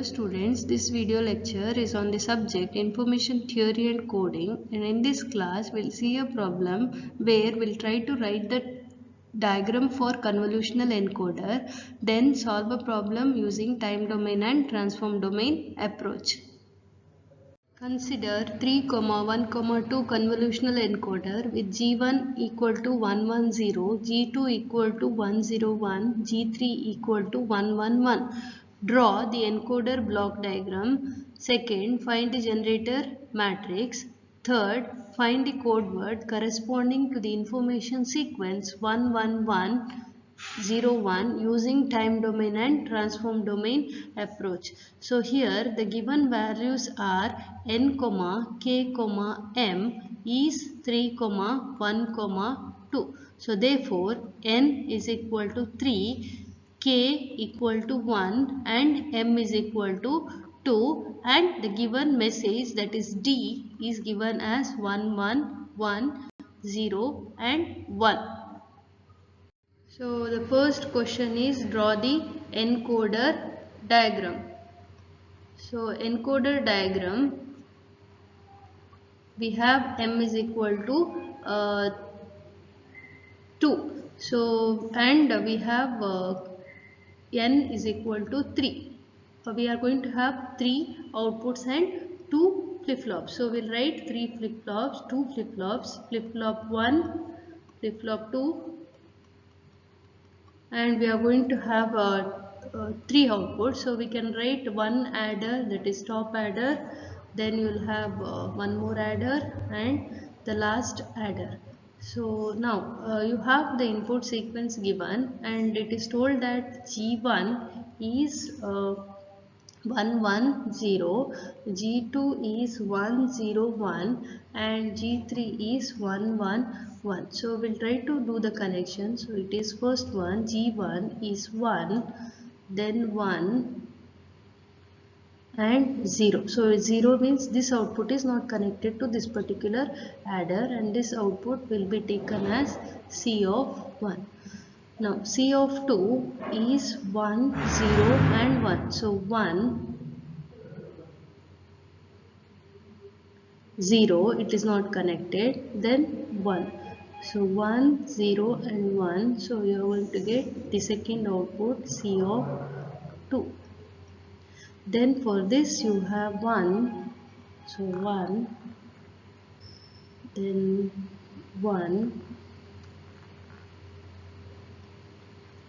students, this video lecture is on the subject Information Theory and Coding, and in this class we'll see a problem where we'll try to write the diagram for convolutional encoder, then solve a problem using time domain and transform domain approach. Consider 3, 1, 2 convolutional encoder with G1 equal to 110, G2 equal to 101, G3 equal to 111. Draw the encoder block diagram. Second, find the generator matrix. Third, find the code word corresponding to the information sequence 11101 using time domain and transform domain approach. So here the given values are n, k, m is 3, 1, 2. So therefore n is equal to 3, k equal to 1 and m is equal to 2, and the given message, that is D, is given as 1, 1, 1, 0 and 1. So the first question is draw the encoder diagram. So encoder diagram, we have m is equal to 2. So and we have n is equal to 3. We are going to have 3 outputs and 2 flip-flops. So we'll write 3 flip-flops, 2 flip-flops, flip-flop 1, flip-flop 2, and we are going to have 3 outputs. So we can write one adder, that is top adder, then you will have one more adder and the last adder. So now you have the input sequence given, and it is told that G1 is 110, G2 is 101 and G3 is 111. So we'll try to do the connection. So it is first one, G1 is 1, then 1 and 0. So 0 means this output is not connected to this particular adder, and this output will be taken as C of 1. Now C of 2 is 1, 0 and 1. So 1, 0, it is not connected, then 1. So 1, 0 and 1. So you are going to get the second output C of 2. Then for this you have 1. So 1, then 1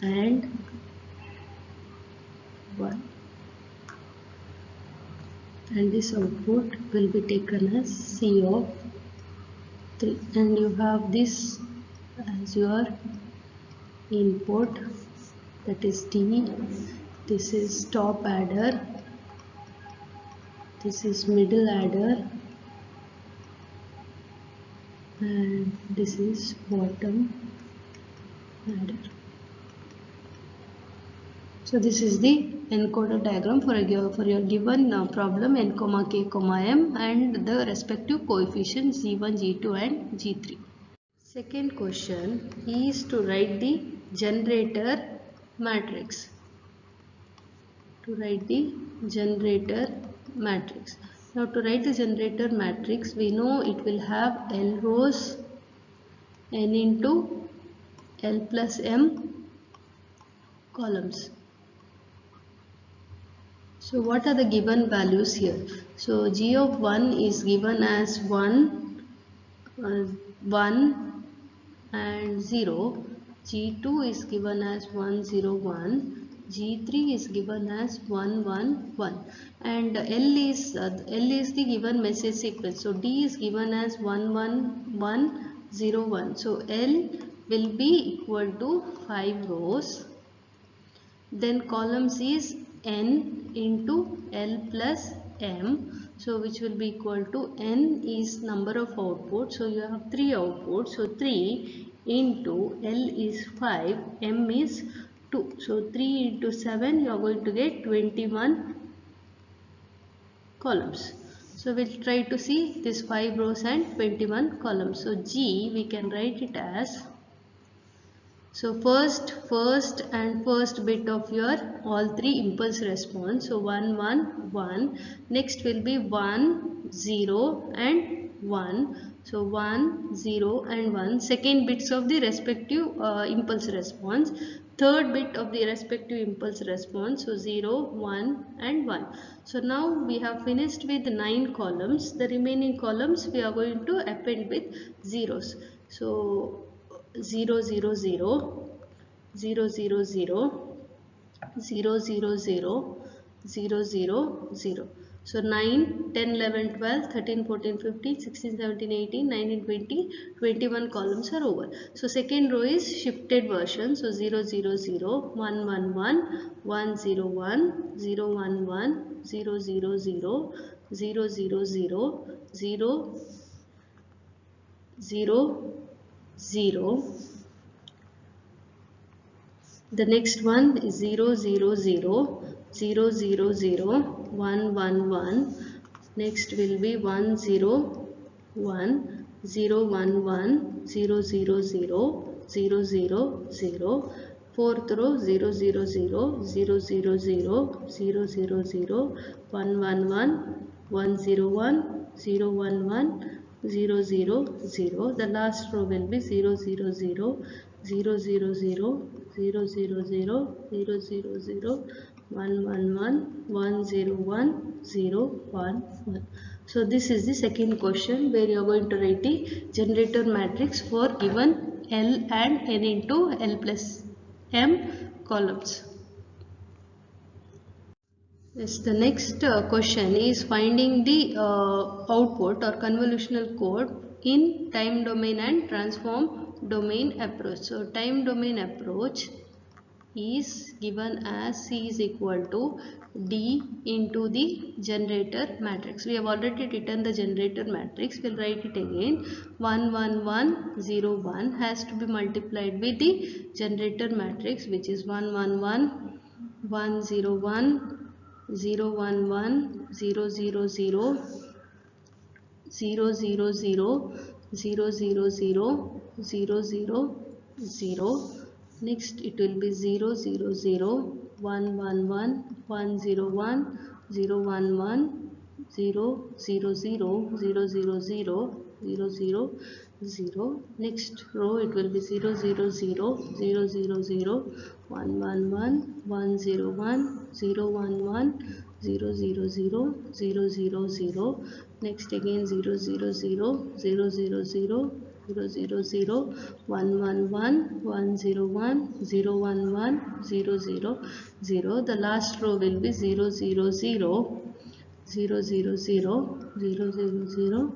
and 1, and this output will be taken as C of 3, and you have this as your input, that is D. This is top adder, this is middle adder, and this is bottom adder. So this is the encoder diagram for your given problem n, k, m and the respective coefficients G1, G2 and G3. Second question is to write the generator matrix. Now to write the generator matrix, we know it will have L rows n into L plus m columns. So what are the given values here? So G of 1 is given as 1 and 0, G2 is given as 101, G3 is given as 111, and L is the given message sequence. So D is given as 11101. So L will be equal to 5 rows. Then columns is n into L plus m, so which will be equal to n is number of outputs. So you have 3 outputs. So 3 into L is 5, m is 2. So 3 into 7, you are going to get 21 columns. So we'll try to see this 5 rows and 21 columns. So G, we can write it as, So first bit of your all three impulse response. So 1 1 1. Next will be 1 0 and 1. So 1 0 and 1. Second bits of the respective impulse response. Third bit of the respective impulse response. So 0 1 and 1. So now we have finished with 9 columns. The remaining columns we are going to append with zeros. So 0 0 0 0 0 0 0 0 0 0 0 0. So 9, 10, 11, 12, 13, 14, 15, 16, 17, 18, 19, 20, 21 columns are over. So second row is shifted version. So 0 0 0 1 1 1 1 0 1 0 1 1 0 0 0 0 0 0 0 0 0. The next one is 0 0 0 0 0 0 1 1 1. Next will be 1 0 1 0 1 1 0 0 0 0 0 0. Fourth row 0 0 0 0 0 0 0 0 0 1 1 1 1 0 1 0 1 1 0 0 0. The last row will be 0 0 0 0 0 0 0 0 0 0 0 0 1 1 1 1 0 1 0 1 1. So this is the second question where you are going to write the generator matrix for given L and N into L plus M columns. Yes, the next question is finding the output or convolutional code in time domain and transform domain approach. So time domain approach is given as C is equal to D into the generator matrix. We have already written the generator matrix. We'll write it again. 1 1 1 0 1 has to be multiplied with the generator matrix, which is 1 1 1 1 0 1 0 1 1 0 0 0 0 0 0 0 0 0 0 0 0. Next it will be 0 0 0 1 1 1 1 0 1 0 1 1 0 0 0 0 0 0 0 0 0. Next row it will be 0 0 0 0 0 0 1 1 1 1 0 1 0 1 1 0 0 0 0 0 0. Next again 0 0 0 0 0 0 0 0 0 1 1 1 1 0 1 0 1 1 0 0 0. The last row will be 0 0 0 0 0 0 0 0 0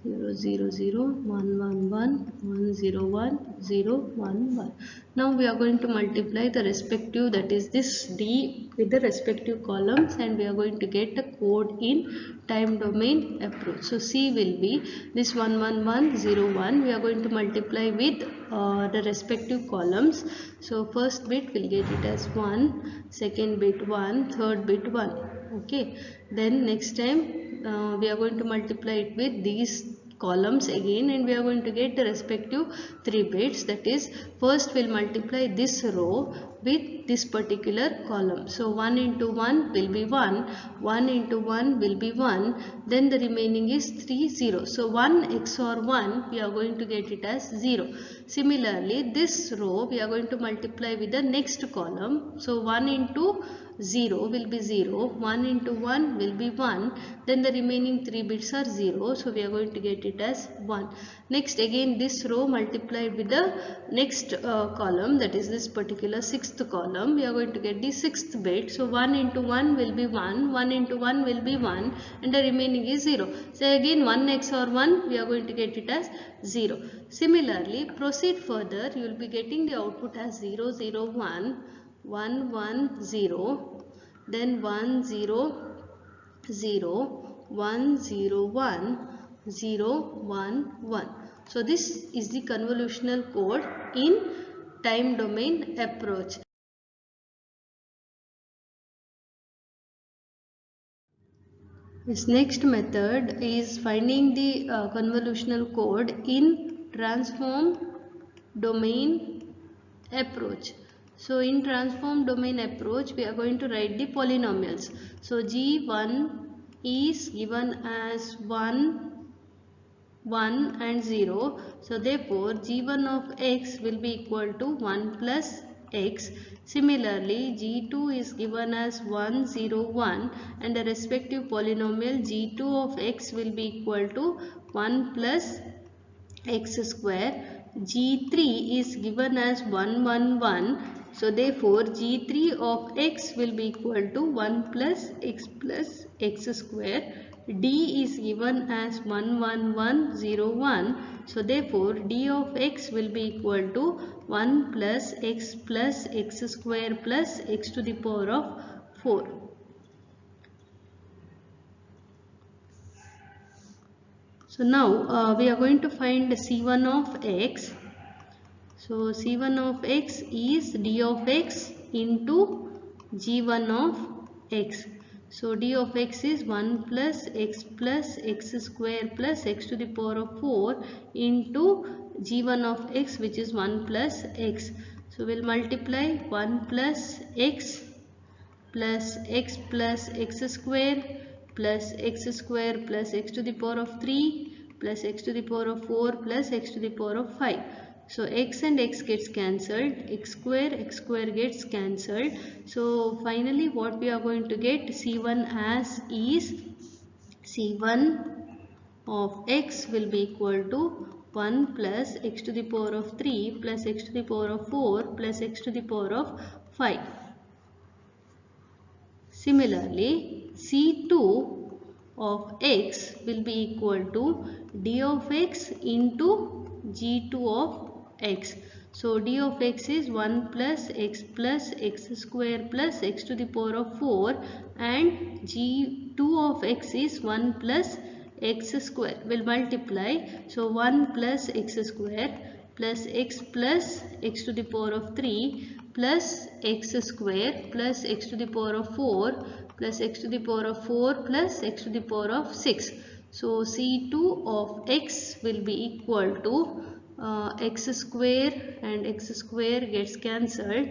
0 0 0 1 1 1 1 0 1 0 1 1. Now we are going to multiply the respective, that is this D with the respective columns, and we are going to get the code in time domain approach. So C will be this 1 1 1 0 1. We are going to multiply with the respective columns. So first bit will get it as 1, second bit 1, third bit 1. Okay, then next time we are going to multiply it with these columns again, and we are going to get the respective 3 bits. That is, first we'll multiply this row with this particular column. So 1 into 1 will be 1, 1 into 1 will be 1, then the remaining is 3 0. So 1 XOR 1 we are going to get it as 0. Similarly, this row we are going to multiply with the next column. So 1 into 0 will be 0, 1 into 1 will be 1, then the remaining 3 bits are 0, so we are going to get it as 1. Next again this row multiplied with the next column, that is this particular 6th column, we are going to get the 6th bit. So 1 into 1 will be 1, 1 into 1 will be 1, and the remaining is 0. So again 1 XOR 1 we are going to get it as 0. Similarly, proceed further, you will be getting the output as 0 0 1 1 1 0, then 1 0 0 1 0 1 0 1 1. So this is the convolutional code in time domain approach. This next method is finding the convolutional code in transform domain approach. So in transform domain approach, we are going to write the polynomials. So G1 is given as 1, 1 and 0. So therefore G1 of x will be equal to 1 plus x. Similarly, G2 is given as 1, 0, 1 and the respective polynomial G2 of x will be equal to 1 plus x square. G3 is given as 1, 1, 1. So therefore G3 of x will be equal to 1 plus x square. D is given as 1, 1, 1, 0, 1. So therefore D of x will be equal to 1 plus x square plus x to the power of 4. So now we are going to find C1 of x. So C1 of x is D of x into G1 of x. So D of x is 1 plus x square plus x to the power of 4 into G1 of x, which is 1 plus x. So we'll multiply 1 plus x square plus x to the power of 3 plus x to the power of 4 plus x to the power of 5. So x and x gets cancelled, x square gets cancelled. So finally what we are going to get C1 as is C1 of x will be equal to 1 plus x to the power of 3 plus x to the power of 4 plus x to the power of 5. Similarly, C2 of x will be equal to D of x into G2 of x. So D of x is 1 plus x square plus x to the power of 4 and G2 of x is 1 plus x square. Will multiply. So 1 plus x square plus x to the power of 3 plus x square plus x to the power of 4 plus x to the power of 4 plus x to the power of 6. So C2 of x will be equal to x square and x square gets cancelled.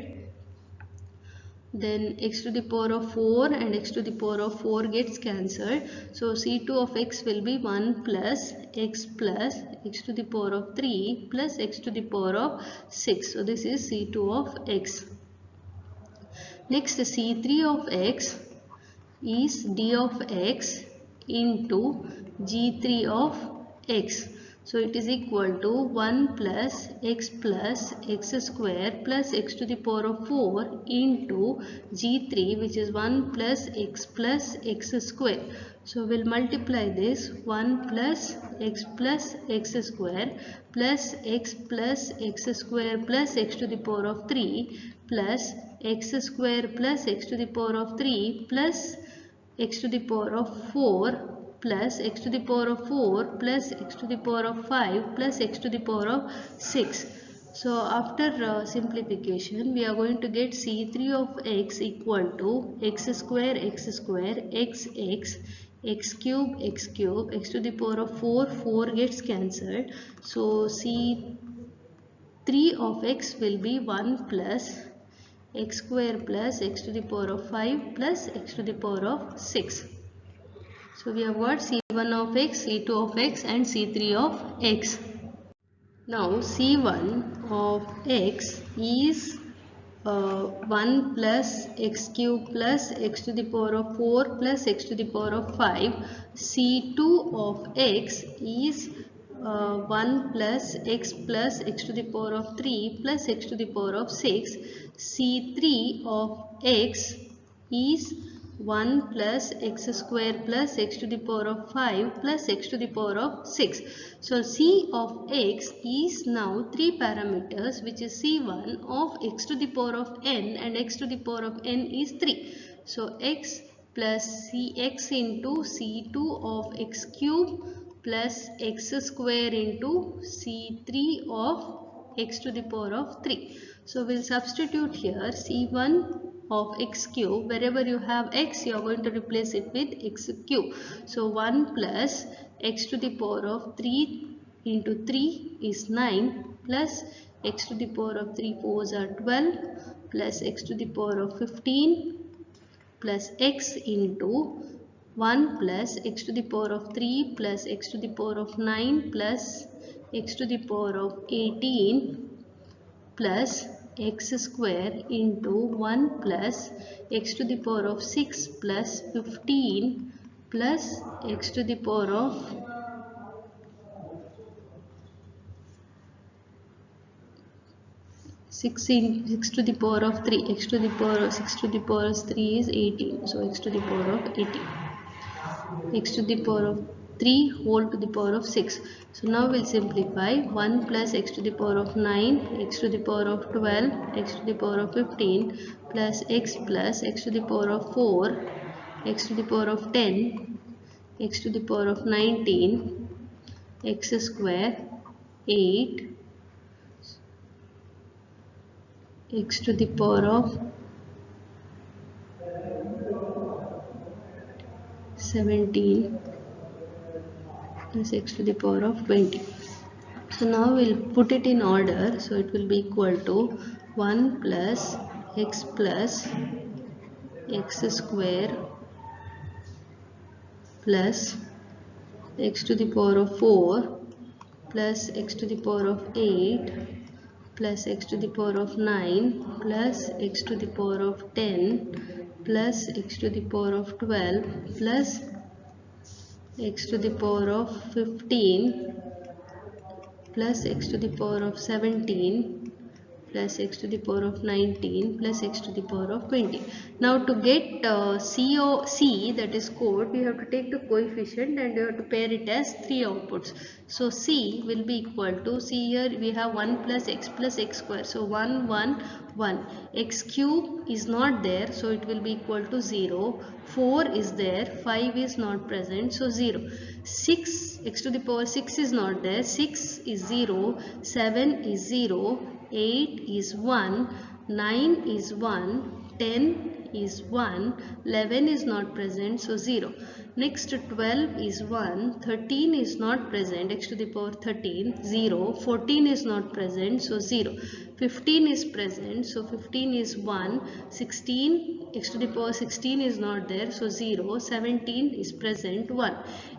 Then x to the power of 4 and x to the power of 4 gets cancelled. So C2 of x will be 1 plus x to the power of 3 plus x to the power of 6. So this is C2 of x. Next, C3 of x is D of x into G3 of x. So it is equal to 1 plus x square plus x to the power of 4 into G3, which is 1 plus x square. So we'll multiply this 1 plus x square plus x square plus x to the power of 3 plus x square plus x to the power of 3 plus x to the power of 4 plus x to the power of 4 plus x to the power of 5 plus x to the power of 6. So after simplification, we are going to get C3 of x equal to x square x cube x to the power of 4 gets cancelled. So C3 of x will be 1 plus x square plus x to the power of 5 plus x to the power of 6. So we have got C1 of x, C2 of x and C3 of x. Now C1 of x is 1 plus x cube plus x to the power of 4 plus x to the power of 5. C2 of x is 1 plus x to the power of 3 plus x to the power of 6. C3 of x is 1 plus x square plus x to the power of 5 plus x to the power of 6. So C of x is now 3 parameters, which is C1 of x to the power of n and x to the power of n is 3. So x plus Cx into C2 of x cube plus x square into C3 of x to the power of 3. So we'll substitute here C1 of x cube. Wherever you have x, you are going to replace it with x cube. So 1 plus x to the power of 3 into 3 is 9 plus x to the power of 3 4s are 12 plus x to the power of 15 plus x into 1 plus x to the power of 3 plus x to the power of 9 plus x to the power of 18 plus x square into 1 plus x to the power of 6 plus 15 plus x to the power of 6 to the power of 3, x to the power of 6 to the power of 3 is 18, so x to the power of 18, x to the power of 3 whole to the power of 6. So now we'll simplify 1 plus x to the power of 9, x to the power of 12, x to the power of 15 plus x to the power of 4, x to the power of 10, x to the power of 19, x square 8, x to the power of 17 plus x to the power of 20. So now we'll put it in order. So it will be equal to 1 plus x square plus x to the power of 4 plus x to the power of 8 plus x to the power of 9 plus x to the power of 10 plus x to the power of 12 plus x to the power of 15 plus x to the power of 17 plus x to the power of 19 plus x to the power of 20. Now to get C, that is code, we have to take the coefficient and you have to pair it as 3 outputs. So C will be equal to, see here we have 1 plus x square. So 1 1 1. X cube is not there, so it will be equal to 0. 4 is there, 5 is not present, so 0. 6, x to the power 6 is not there, 6 is 0, 7 is 0, 8 is 1, 9 is 1, 10 is 1, 11 is not present, so 0. Next 12 is 1, 13 is not present, x to the power 13, 0, 14 is not present, so 0. 15 is present, so 15 is 1, 16, x to the power 16 is not there, so 0, 17 is present, 1.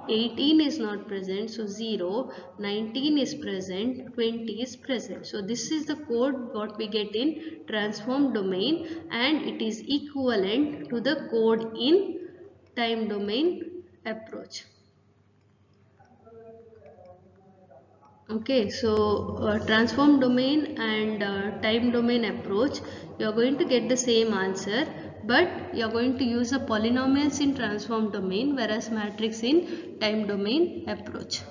18 is not present, so 0, 19 is present, 20 is present. So this is the code what we get in transform domain, and it is equivalent to the code in time domain approach. Okay, so transform domain and time domain approach, you are going to get the same answer, but you are going to use the polynomials in transform domain whereas matrix in time domain approach.